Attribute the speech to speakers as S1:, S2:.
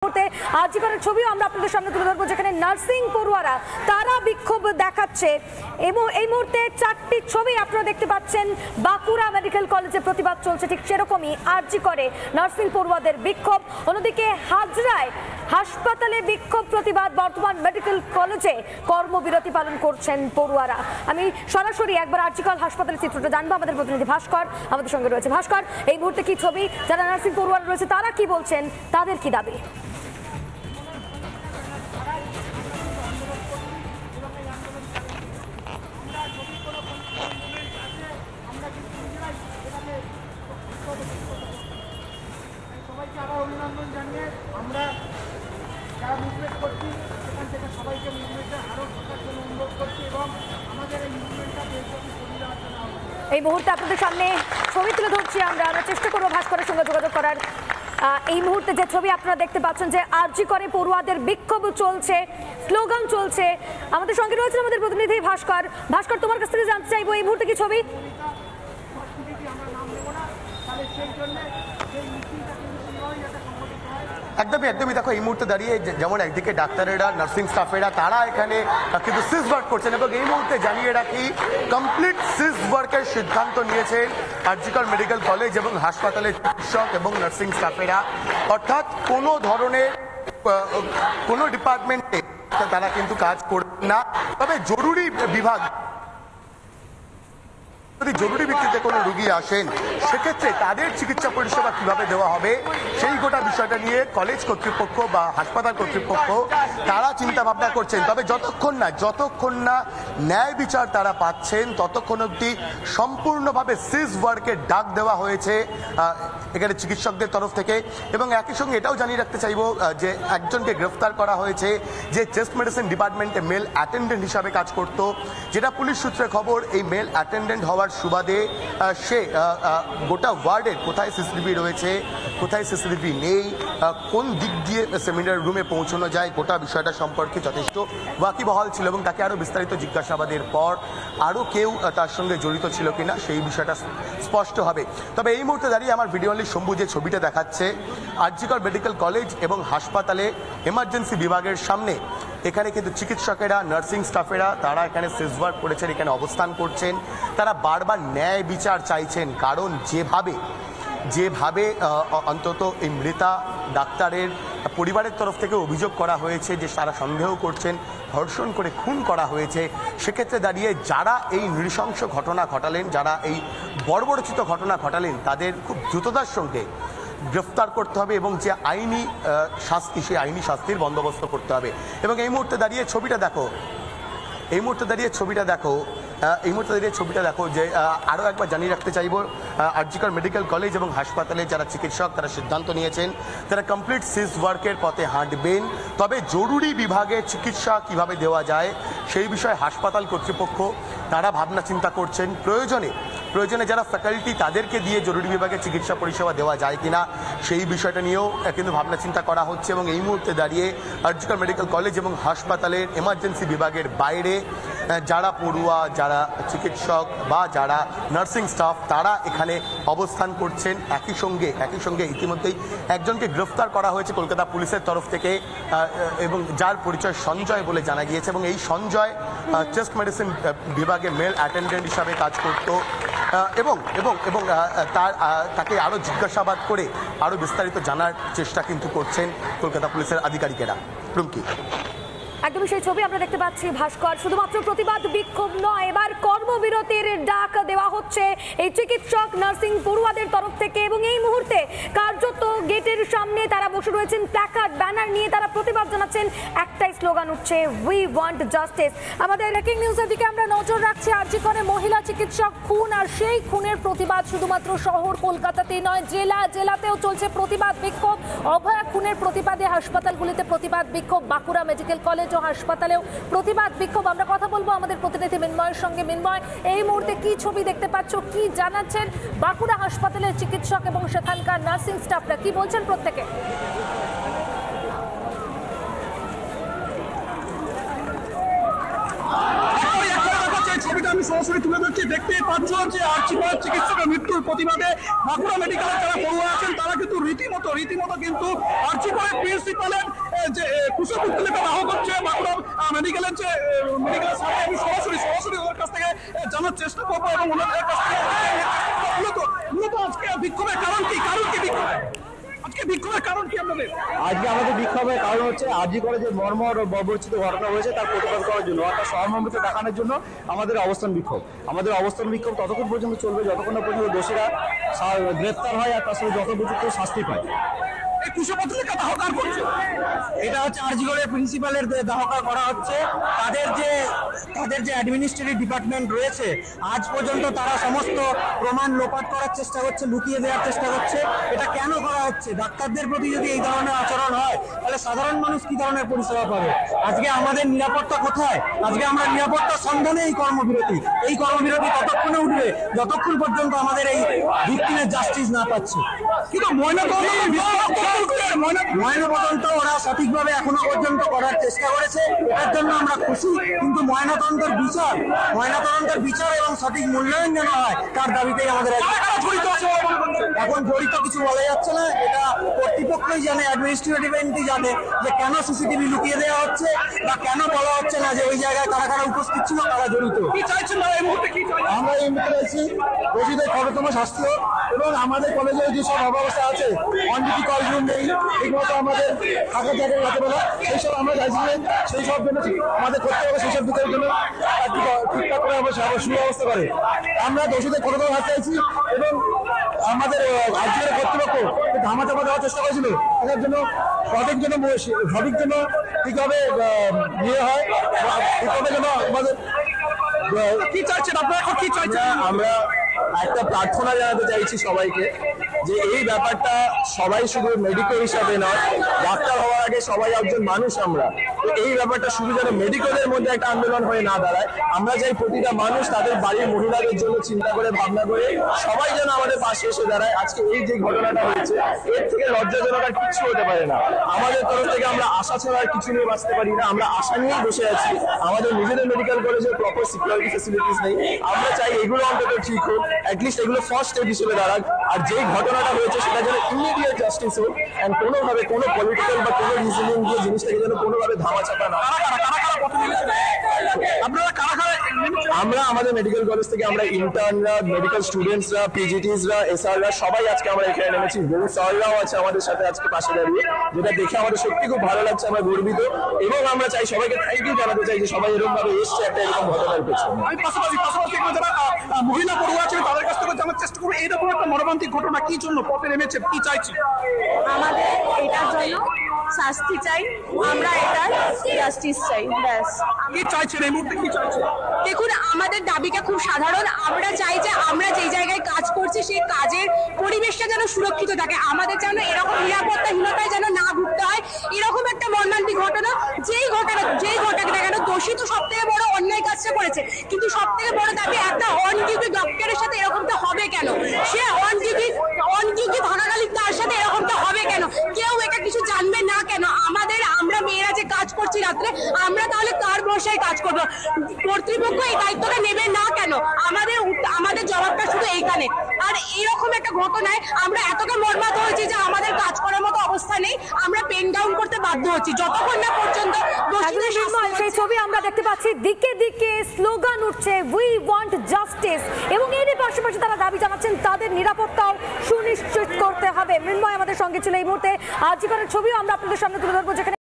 S1: ছবিও আমরা আপনাদের সামনে তুলে ধরবো, যেখানে নার্সিং পড়ুয়ারা তারা বিক্ষোভ দেখাচ্ছে এবং এই মুহূর্তে চারটি ছবি আপনারা দেখতে পাচ্ছেন। বাঁকুড়া মেডিকেল কলেজে প্রতিবাদ চলছে, ঠিক সেরকমই আরজি করে নার্সিং পড়ুয়াদের বিক্ষোভ। অন্যদিকে হাজরায় হাসপাতালে বিক্ষোভ প্রতিবাদ, বর্ধমান মেডিকেল কলেজে কর্মবিরতি পালন করছেন পড়ুয়ারা। আমি সরাসরি একবার আরজি কলেজ হাসপাতালের চিত্রটা জানবো। আমাদের প্রতিনিধি ভাস্কর আমাদের সঙ্গে রয়েছে। ভাস্কর, এই মুহূর্তে কি ছবি, যারা নার্সিং পড়ুয়ারা রয়েছে তারা কি বলছেন, তাদের কি দাবি?
S2: সবাইকে আবার অভিনন্দন জানিয়ে আমরা যারা মুভমেন্ট করছি সেখান থেকে সবাইকে মুভমেন্টে আরও থাকার জন্য অনুরোধ করছি এবং আমাদের এই মুভমেন্টটা দেশব্যাপী ছড়িয়ে দেওয়ার জন্য।
S1: এই মুহূর্তে আপনাদের সামনে ছবি তুলে ধরছি আমরা চেষ্টা করবো ভাস্করের সঙ্গে যোগাযোগ করার। এই মুহূর্তে যে ছবি আপনারা দেখতে পাচ্ছেন, যে আরজি করে পড়ুয়াদের বিক্ষোভ চলছে, স্লোগান চলছে। আমাদের সঙ্গে রয়েছে আমাদের প্রতিনিধি ভাস্কর। ভাস্কর, তোমার কাছ থেকে জানতে চাইবো এই মুহূর্তে কি ছবি?
S3: একদমই দেখো, এই মুহূর্তে দাঁড়িয়ে যেমন একদিকে ডাক্তারেরা, নার্সিং স্টাফেরা তারা এখানে কিন্তু সিজ ওয়ার্ক করছেন এবং এই মুহূর্তে জানিয়ে রাখি কমপ্লিট সিজ ওয়ার্কের সিদ্ধান্ত নিয়েছেন আরজি কর মেডিকেল কলেজ এবং হাসপাতালের চিকিৎসক এবং নার্সিং স্টাফেরা। অর্থাৎ কোনো ধরনের কোনো ডিপার্টমেন্টে তারা কিন্তু কাজ করবেন না। তবে জরুরি বিভাগ, যদি জরুরি ভিত্তিতে কোনো রোগী আসেন সেক্ষেত্রে তাদের চিকিৎসা পরিষেবা কিভাবে দেওয়া হবে সেই গোটা বিষয়টা নিয়ে কলেজ কর্তৃপক্ষ বা হাসপাতাল কর্তৃপক্ষ তারা চিন্তা ভাবনা করছেন। তবে যতক্ষণ না ন্যায় বিচার তারা পাচ্ছেন ততক্ষণ অবধি সম্পূর্ণভাবে সিজ ওয়ার্কের ডাক দেওয়া হয়েছে এখানে চিকিৎসকদের তরফ থেকে। এবং একই সঙ্গে এটাও জানিয়ে রাখতে চাইব যে একজনকে গ্রেফতার করা হয়েছে যে চেস্ট মেডিসিন ডিপার্টমেন্টে মেল অ্যাটেন্ডেন্ট হিসাবে কাজ করত, যেটা পুলিশ সূত্রে খবর। এই মেল অ্যাটেন্ডেন্ট হওয়ার সুবাদে সে গোটা ওয়ার্ডের কোথায় সিসিটিভি রয়েছে, কোথায় সিসিটিভি নেই, কোন দিক দিয়ে সেমিনার রুমে পৌঁছানো যায়, গোটা বিষয়টা সম্পর্কে যথেষ্ট ওয়াকিবহাল ছিল এবং তাকে আরও বিস্তারিত জিজ্ঞাসাবাদের পর আরও কেউ তার সঙ্গে জড়িত ছিল কিনা সেই বিষয়টা স্পষ্ট হবে। তবে এই মুহূর্তে দাঁড়িয়ে আমার ভিডিও শম্ভু যে ছবিটা দেখাচ্ছে আরজি কর মেডিকেল কলেজ এবং হাসপাতালে এমার্জেন্সি বিভাগের সামনে, এখানে কিন্তু চিকিৎসকেরা, নার্সিং স্টাফেরা তারা এখানে সিজ ওয়ার্ক করেছেন, এখানে অবস্থান করছেন। তারা বারবার ন্যায় বিচার চাইছেন, কারণ যেভাবে অন্তত এই মৃতা ডাক্তারের পরিবারের তরফ থেকে অভিযোগ করা হয়েছে যে তারা সন্দেহ করছেন ধর্ষণ করে খুন করা হয়েছে। সেক্ষেত্রে দাঁড়িয়ে যারা এই নৃশংস ঘটনা ঘটালেন, যারা এই বর্বরচিত ঘটনা ঘটালেন, তাদের খুব দ্রুততার সঙ্গে গ্রেফতার করতে হবে এবং যে আইনি শাস্তি, সেই আইনি শাস্তির বন্দোবস্ত করতে হবে। এবং এই মুহূর্তে দাঁড়িয়ে ছবিটা দেখো যে আরও একবার জানিয়ে রাখতে চাইব আরজি কর মেডিকেল কলেজ এবং হাসপাতালে যারা চিকিৎসক তারা সিদ্ধান্ত নিয়েছেন তারা কমপ্লিট সিজ ওয়ার্কের পথে হাঁটবেন। তবে জরুরি বিভাগে চিকিৎসা কিভাবে দেওয়া যায় সেই বিষয়ে হাসপাতাল কর্তৃপক্ষ তারা ভাবনা চিন্তা করছেন। প্রয়োজনে যারা ফ্যাকাল্টি তাদেরকে দিয়ে জরুরি বিভাগে চিকিৎসা পরিষেবা দেওয়া যায় কিনা সেই বিষয়টা নিয়েও কিন্তু ভাবনা চিন্তা করা হচ্ছে। এবং এই মুহূর্তে দাঁড়িয়ে আরজি কর মেডিকেল কলেজ এবং হাসপাতালের এমার্জেন্সি বিভাগের বাইরে যারা পড়ুয়া, যারা চিকিৎসক বা যারা নার্সিং স্টাফ তারা এখানে অবস্থান করছেন। একই সঙ্গে ইতিমধ্যেই একজনকে গ্রেফতার করা হয়েছে কলকাতা পুলিশের তরফ থেকে এবং যার পরিচয় সঞ্জয় বলে জানা গিয়েছে। এবং এই সঞ্জয় চেস্ট মেডিসিন বিভাগে মেল অ্যাটেন্ডেন্ট হিসাবে কাজ করত এবং তাকে আরও জিজ্ঞাসাবাদ করে আরও বিস্তারিত জানার চেষ্টা কিন্তু করছেন কলকাতা পুলিশের আধিকারিকেরা। প্রমকি,
S1: একদমই সেই ছবি আমরা দেখতে পাচ্ছি ভাস্কর। শুধুমাত্র প্রতিবাদ বিক্ষোভ নয়, এবার কর্মবিরতির ডাক দেওয়া হচ্ছে এই চিকিৎসক নার্সিং পড়ুয়াদের তরফ থেকে। এবং এই মুহূর্তে কার্যত গেটের সামনে তারা বসে রয়েছেন, প্ল্যাকার্ড ব্যানার নিয়ে তারা প্রতিবাদ জানাচ্ছেন। একটাই স্লোগান উঠছে, উই ওয়ান্ট জাস্টিস। আমাদের ব্রেকিং নিউজের দিকে আমরা নজর রাখছি। আরজি করে মহিলা চিকিৎসক খুন, আর সেই খুনের প্রতিবাদ শুধুমাত্র শহর কলকাতাতেই নয়, জেলাতেও চলছে প্রতিবাদ বিক্ষোভ। অভয়া খুনের প্রতিবাদে হাসপাতালগুলিতে প্রতিবাদ বিক্ষোভ, বাঁকুড়া মেডিকেল কলেজ ও হাসপাতালেও প্রতিবাদ বিক্ষোভ। আমরা কথা বলবো আমাদের প্রতিনিধি মিন্ময়ের সঙ্গে। মিন্ময়, এই মুহূর্তে কি ছবি দেখতে পাচ্ছ, কি জানাচ্ছেন বাঁকুড়া হাসপাতালের চিকিৎসক এবং সেখানকার নার্সিং স্টাফরা, কি বলছেন প্রত্যেকে?
S2: ছবিটা আমি সরাসরি তুলে ধরছি, দেখতেই
S4: পাচ্ছ যে আর্চিকর চিকিৎসকের মৃত্যুর প্রতিবাদে বাঁকুড়া মেডিকেলের যারা পড়ুয়া আছেন তারা কিন্তু রীতিমতো কিন্তু আর্চিকরের প্রিন্সিপালের যে কুশপুত্তলিকা দাহ করছে বাঁকুড়া মেডিকেলের যে মেডিকেলের সাথে আমি সরাসরি ওদের কাছ থেকে জানার চেষ্টা করবো এবং ওনাদের কাছ থেকে মূলত আজকে বিক্ষোভের কারণ কি আজকে বিক্ষোভের কারণ কি আপনাদের?
S5: আজকে আমাদের বিক্ষোভের কারণ হচ্ছে আরজি করে যে মর্মর ও বর্বরচিত ঘটনা হয়েছে তার প্রতিবাদ করার জন্য, অর্থাৎ সহমর্মিতা দেখানোর জন্য আমাদের অবস্থান বিক্ষোভ ততক্ষণ পর্যন্ত চলবে যতক্ষণ না পর্যন্ত দোষীরা গ্রেপ্তার হয় আর তার সাথে যথোপযুক্ত শাস্তি পায়।
S4: এই কুশপুত্তলিকা দাহকার করছে,
S5: এটা হচ্ছে আরজিগড়ের প্রিন্সিপালের দাহকার করা হচ্ছে। তাদের যে অ্যাডমিনিস্ট্রেটিভ ডিপার্টমেন্ট রয়েছে আজ পর্যন্ত তারা সমস্ত প্রমাণ লোপাট করার চেষ্টা করছে, লুকিয়ে দেওয়ার চেষ্টা করছে। এটা কেন করা হচ্ছে? ডাক্তারদের প্রতি যদি এই ধরনের আচরণ হয় তাহলে সাধারণ মানুষ কি ধরনের পরিষেবা পাবে? আজকে আমাদের নিরাপত্তা কোথায়? আজকে আমরা নিরাপত্তার সন্ধানে এই কর্মবিরতি ততক্ষণে উঠবে যতক্ষণ পর্যন্ত আমাদের এই ভিকটিমের জাস্টিস না পাচ্ছি।
S4: কিন্তু
S5: ময়নাতদন্ত ওরা সঠিকভাবে এখনো পর্যন্ত করার চেষ্টা করেছে, এর জন্য আমরা খুশি। কিন্তু ময়নাতদন্তের বিচার এবং সঠিক মূল্যায়ন যেন হয় তার দাবিতেই আমাদের এখন জড়িত কিছু বলা যাচ্ছে না। এটা কর্তৃপক্ষই জানে, অ্যাডমিনিস্ট্রেটিভ এন্টি জানে যে কেন সিসিটিভি লুকিয়ে দেওয়া হচ্ছে বা কেন বলা হচ্ছে না যে ওই জায়গায় কারা উপস্থিত ছিল, কারা জড়িত।
S4: আমরা
S5: এই মুহূর্তে রয়েছি দোষীদের কঠোরতম শাস্তি এবং আমাদের কলেজে যেসব অব্যবস্থা আছে, অনডিউটি কল রুম নেই, ঠিকমতো আমাদের থাকার জায়গায় রাখতে পারে, সেইসব আমরা চাইছি সেই সব জন্য আমাদের করতে হবে, সেই সব দিকের জন্য ঠিকঠাক করে আমরা সুব্যবস্থা করে আমরা দোষীদের কঠোরতম হাত চাইছি এবং আমাদের রাজ্যের কর্তৃপক্ষ ধামাচাপা দেওয়ার চেষ্টা করেছিল, এটার জন্য সঠিক জন্য ঠিকভাবে ইয়ে হয়, ঠিকভাবে যেন আমাদের
S4: কি চাইছেন আপনারা? এখন কি চাইছেন?
S5: আমরা একটা প্রার্থনা জানাতে চাইছি সবাইকে যে এই ব্যাপারটা সবাই শুধু মেডিকেল হিসাবে নয়, ডাক্তার হওয়ার আগে সবাই একজন মানুষ। আমরা এই ব্যাপারটা শুধু যেন মেডিকেলের মধ্যে একটা আন্দোলন হয়ে না দাঁড়ায়। আমরা চাই প্রতিটা মানুষ তাদের বাড়ির মহিলাদের জন্য চিন্তা করে ভাবনা করে সবাই যেন আমাদের পাশে এসে দাঁড়ায়। আজকে এই যে ঘটনাটা হয়েছে এর থেকে লজ্জাজনক আর কিছু হতে পারে না। আমাদের তরফ থেকে আমরা আশা ছাড়া আর কিছু নিয়ে বাঁচতে পারি না। আমরা আশা নিয়েই বসে আছি। আমাদের নিজেদের মেডিকেল কলেজে প্রপার সিকিউরিটি ফেসিলিটিস নেই। আমরা চাই এগুলো অন্তত ঠিক হোক, অ্যাটলিস্ট এগুলো ফার্স্ট স্টেপ হিসেবে দাঁড়াক। আর যেই ঘটনাটা হয়েছে সেটা যেন ইমিডিয়েট জাস্টিস হোক এন্ড কোনোভাবে কোনো পলিটিক্যাল বা কোনো রিজনিং দিয়ে জিনিসটাকে যেন কোনোভাবে ধামাচাপা না। আমরা আমাদের মেডিকেল কলেজ থেকে আমরা ইন্টার্নরা, মেডিকেল স্টুডেন্টসরা, পিজিটিসরা, এসআররা সবাই আজকে আমরা এখানে নেমেছি। বহু স্যাররাও আছে আমাদের সাথে আজকে পাশে দাঁড়িয়ে, যেটা দেখে আমাদের সত্যি খুব ভালো লাগছে, আমরা গর্বিত এবং আমরা চাই সবাইকে থ্যাংক ইউ জানাতে চাই যে সবাই এরকম ভাবে এসছে একটা এরকম ঘটনার পেছনে।
S4: আমি পাশাপাশি যারা মহিলা পড়ুয়া আছে তাদের কাছ থেকে জানার চেষ্টা করবো এইরকম একটা মর্মান্তিক ঘটনা কি জন্য পথে নেমেছে, কি চাইছি?
S6: আমাদের এটার জন্য শাস্তি চাই, আমরা এটার জাস্টিস চাই, ব্যাস।
S4: কি চাইছেন এই মুহূর্তে, কি চাইছেন?
S6: দেখুন, আমাদের দাবিটা খুব সাধারণ। আমরা চাই যে আমরা যেই জায়গায় কাজ করছি সেই কাজের পরিবেশটা যেন সুরক্ষিত থাকে, আমাদের যেন এরকম নিরাপত্তাহীনতায় যেন না ভুগতে হয়। এরকম একটা মর্মান্তিক ঘটনা, যেই ঘটনা কেন দোষী তো সব থেকে বড় অন্যায় কাজটা করেছে, কিন্তু সব থেকে বড় দাবি একটা অন ডিউটি ডক্টরের সাথে এরকমটা হবে কেন? সে অন ডিউটি থাকাকালীন তার সাথে এরকমটা হবে কেন? কেউ এটা কিছু জানবে না কেন? আমরা মেয়েরা যে কাজ করছি রাত্রে, আমরা তাহলে কার ভরসায় কাজ করবো? কর্তৃপক্ষ এই দায়িত্বটা নেবে না কেন? আমাদের জবাবটা শুধু এইখানে। আর এইরকম একটা ঘটনায় আমরা এতটা মর্মাহত হয়েছি যে আমাদের কাজ করার মতো অবস্থা নেই, আমরা পেন ডাউন করতে বাধ্য হচ্ছি যতক্ষণ না পর্যন্ত
S1: সেই ছবি আমরা দেখতে পাচ্ছি। দিকে দিকে স্লোগান উঠছে, উই ওয়ান্ট জাস্টিস, এবং এরই পাশাপাশি তারা দাবি জানাচ্ছেন তাদের নিরাপত্তাও সুনিশ্চিত করতে হবে। মৃন্ময় আমাদের সঙ্গে ছিল এই মুহূর্তে। আরজি করের ছবিও আমরা আপনাদের সামনে তুলে ধরবো, যেখানে